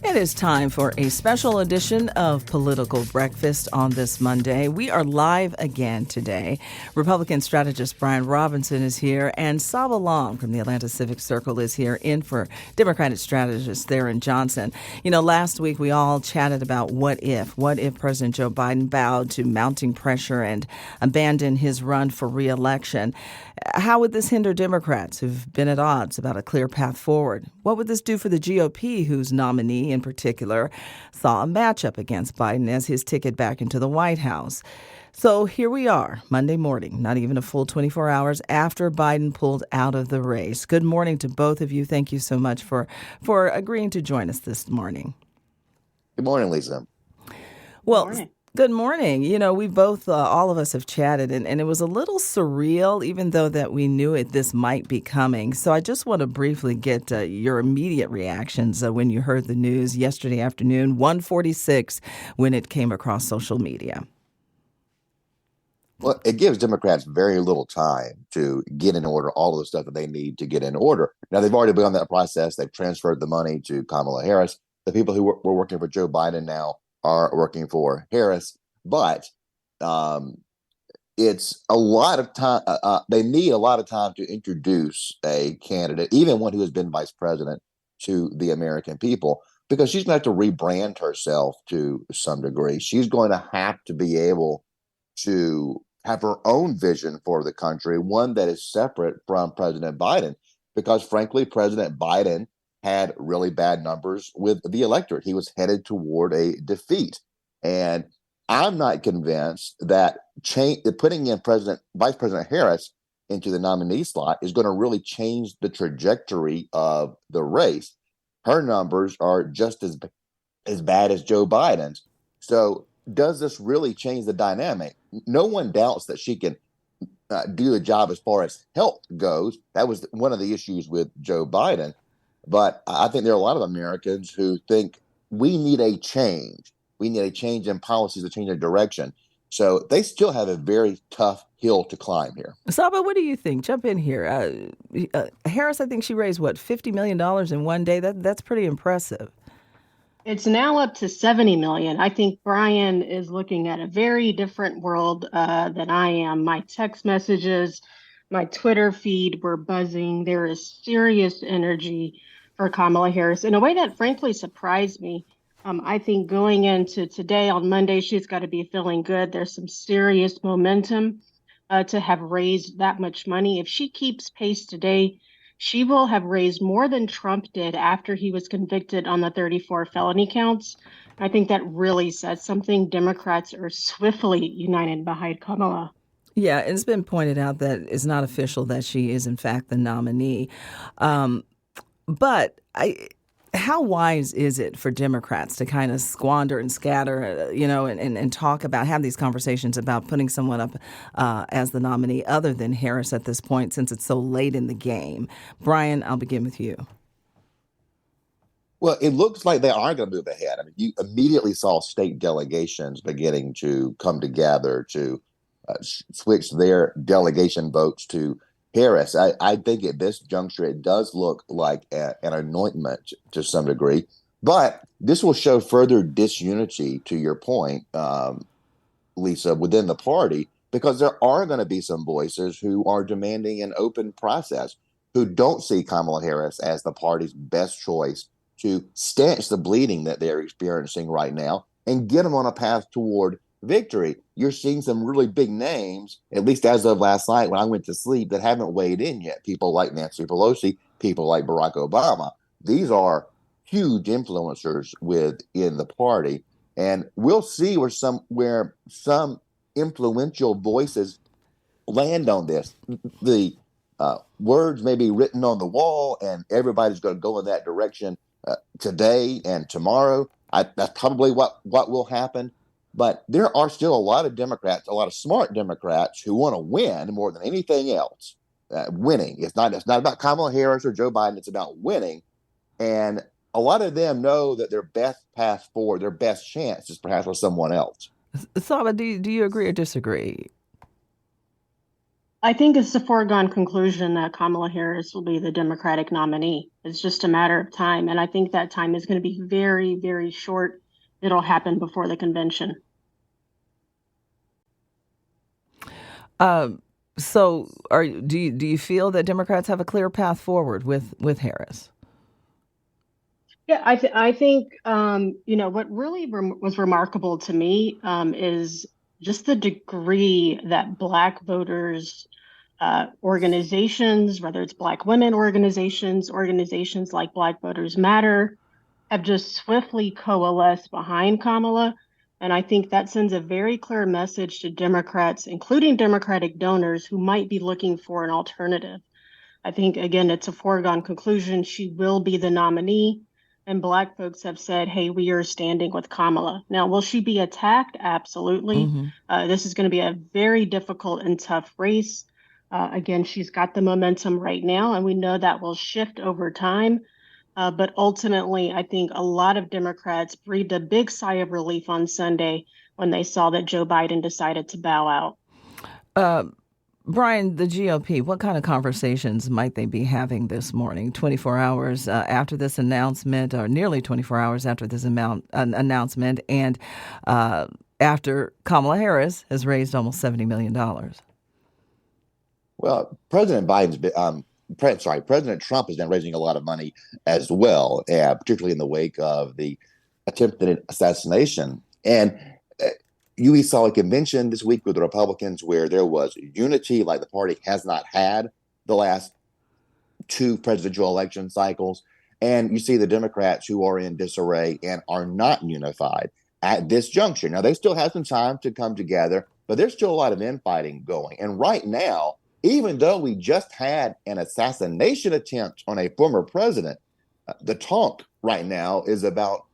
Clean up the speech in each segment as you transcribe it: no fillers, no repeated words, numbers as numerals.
It is time for a special edition of Political Breakfast on this Monday. We are live again today. Republican strategist Brian Robinson is here, and Saba Long from the Atlanta Civic Circle is here in for Democratic strategist Theron Johnson. You know, last week we all chatted about what if President Joe Biden bowed to mounting pressure and abandoned his run for re-election. How would this hinder Democrats who've been at odds about a clear path forward? What would this do for the GOP, whose nominee in particular saw a matchup against Biden as his ticket back into the White House? So here we are, Monday morning, not even a full 24 hours after Biden pulled out of the race. Good morning to both of you. Thank you so much for agreeing to join us this morning. Good morning, Lisa. Well, good morning. You know, we both, all of us have chatted, and it was a little surreal, even though that we knew this might be coming. So I just want to briefly get your immediate reactions when you heard the news yesterday afternoon, 1:46, when it came across social media. Well, it gives Democrats very little time to get in order all of the stuff that they need to get in order. Now, they've already begun that process. They've transferred the money to Kamala Harris. The people who were working for Joe Biden now are working for Harris, but it's a lot of time. They need a lot of time to introduce a candidate, even one who has been vice president, to the American people, because she's going to have to rebrand herself to some degree. She's going to have to be able to have her own vision for the country, one that is separate from President Biden, because frankly, President Biden had really bad numbers with the electorate. He was headed toward a defeat. And I'm not convinced that putting in Vice President Harris into the nominee slot is going to really change the trajectory of the race. Her numbers are just as bad as Joe Biden's. So does this really change the dynamic? No one doubts that she can do the job as far as health goes. That was one of the issues with Joe Biden. But I think there are a lot of Americans who think we need a change. We need a change in policies, a change in direction. So they still have a very tough hill to climb here. Saba, what do you think? Jump in here. Harris, I think she raised, $50 million in one day? That's pretty impressive. It's now up to 70 million. I think Brian is looking at a very different world than I am. My text messages, my Twitter feed were buzzing. There is serious energy for Kamala Harris in a way that frankly surprised me. I think going into today on Monday, she's got to be feeling good. There's some serious momentum to have raised that much money. If she keeps pace today, she will have raised more than Trump did after he was convicted on the 34 felony counts. I think that really says something. Democrats are swiftly united behind Kamala. Yeah, it's been pointed out that it's not official that she is, in fact, the nominee. But how wise is it for Democrats to kind of squander and scatter, and talk about, have these conversations about putting someone up as the nominee other than Harris at this point, since it's so late in the game? Brian, I'll begin with you. Well, it looks like they are going to move ahead. I mean, you immediately saw state delegations beginning to come together to switch their delegation votes to Harris. I think at this juncture, it does look like an anointment to some degree, but this will show further disunity, to your point, Lisa, within the party, because there are going to be some voices who are demanding an open process, who don't see Kamala Harris as the party's best choice to stanch the bleeding that they're experiencing right now and get them on a path toward victory. You're seeing some really big names, at least as of last night when I went to sleep, that haven't weighed in yet. People like Nancy Pelosi, people like Barack Obama. These are huge influencers within the party. And we'll see where some influential voices land on this. The words may be written on the wall, and everybody's going to go in that direction today and tomorrow. That's probably what will happen. But there are still a lot of Democrats, a lot of smart Democrats who want to win more than anything else. Winning. It's not about Kamala Harris or Joe Biden. It's about winning. And a lot of them know that their best path forward, their best chance is perhaps with someone else. Saba, do you agree or disagree? I think it's a foregone conclusion that Kamala Harris will be the Democratic nominee. It's just a matter of time. And I think that time is going to be very, very short. It'll happen before the convention. So, do you feel that Democrats have a clear path forward with Harris? Yeah, I think what really was remarkable to me is just the degree that Black voters, organizations, whether it's Black women organizations, organizations like Black Voters Matter, have just swiftly coalesced behind Kamala. And I think that sends a very clear message to Democrats, including Democratic donors who might be looking for an alternative. I think, again, it's a foregone conclusion. She will be the nominee. And Black folks have said, hey, we are standing with Kamala. Now, will she be attacked? Absolutely. This is going to be a very difficult and tough race. Again, she's got the momentum right now, and we know that will shift over time. But ultimately, I think a lot of Democrats breathed a big sigh of relief on Sunday when they saw that Joe Biden decided to bow out. Brian, the GOP, what kind of conversations might they be having this morning, 24 hours after this announcement, or nearly 24 hours after this announcement, and after Kamala Harris has raised almost $70 million? Well, President Trump has been raising a lot of money as well, particularly in the wake of the attempted assassination. And we saw a convention this week with the Republicans where there was unity like the party has not had the last two presidential election cycles. And you see the Democrats who are in disarray and are not unified at this juncture. Now, they still have some time to come together, but there's still a lot of infighting going. And right now, even though we just had an assassination attempt on a former president, the talk right now is about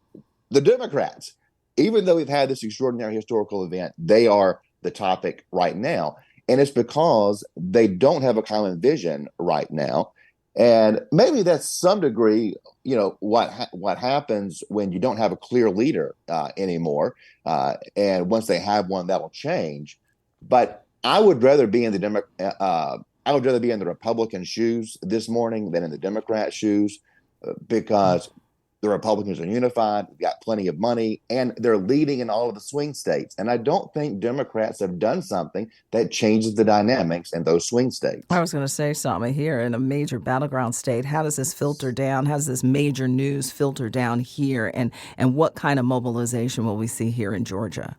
the Democrats. Even though we've had this extraordinary historical event, they are the topic right now. And it's because they don't have a common vision right now. And maybe that's some degree, what happens when you don't have a clear leader anymore. And once they have one, that'll change. But I would rather be in the Republican shoes this morning than in the Democrat shoes because the Republicans are unified, got plenty of money, and they're leading in all of the swing states. And I don't think Democrats have done something that changes the dynamics in those swing states. I was going to say, Saba, here in a major battleground state, how does this filter down? How does this major news filter down here? And what kind of mobilization will we see here in Georgia?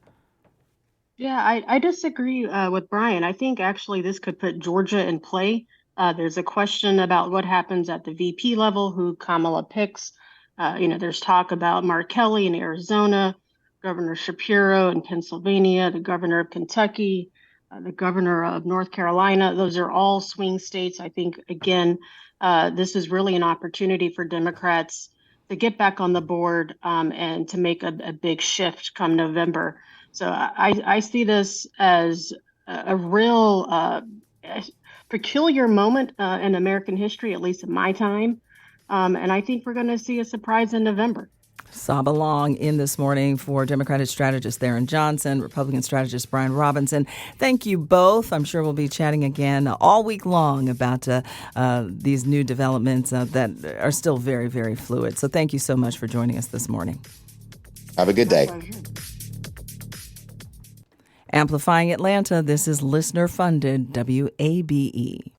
Yeah, I disagree with Brian. I think actually this could put Georgia in play. There's a question about what happens at the VP level, who Kamala picks. There's talk about Mark Kelly in Arizona, Governor Shapiro in Pennsylvania, the governor of Kentucky, the governor of North Carolina. Those are all swing states. I think, again, this is really an opportunity for Democrats to get back on the board and to make a big shift come November. So I see this as a real peculiar moment in American history, at least in my time. And I think we're going to see a surprise in November. Saba Long in this morning for Democratic strategist Theron Johnson, Republican strategist Brian Robinson. Thank you both. I'm sure we'll be chatting again all week long about these new developments that are still very, very fluid. So thank you so much for joining us this morning. Have a good day. Amplifying Atlanta, this is listener-funded WABE.